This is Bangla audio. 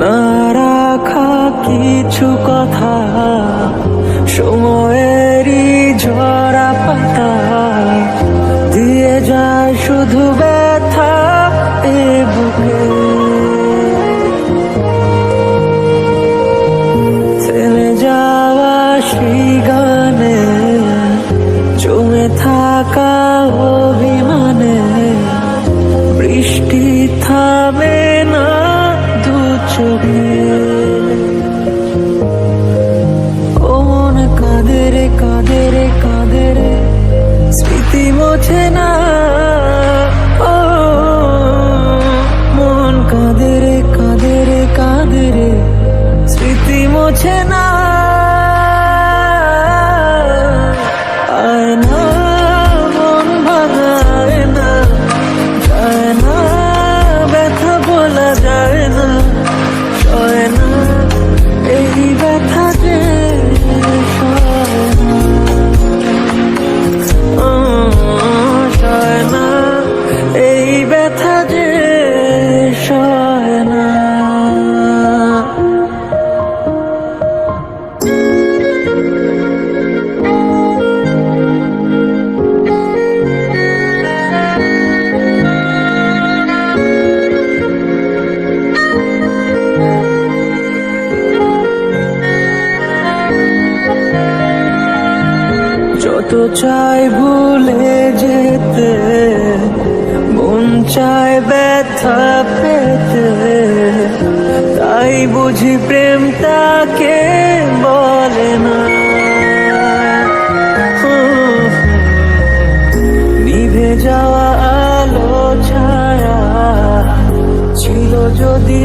না রাখা কিছু কথা সময়েরই ঝরা পাতা দিয়ে যায় শুধু ব্যথা এ বুকে। থেমে যাওয়া সেই গানে জমে থাকা অভিমানে বৃষ্টি থামে না দু চোখে। ও মন কাঁদে রে কাঁদে রে কাঁদে রে স্মৃতি মোছে না। ও মন কাঁদে রে কাঁদে রে কাঁদে রে স্মৃতি মোছে না। আয় না মন ভাঙায় না, যায় না ব্যথা বলা যায় না, সয় না এই ব্যথা যে সয় না, সয় না এই ব্যথা যে সয় না। যত চাই ভুলে যেতে মন চায় ব্যথা পেতে, তাই বুঝি প্রেম তাকে বলে না। নিভে যাওয়া আলো ছায়া ছিল যদি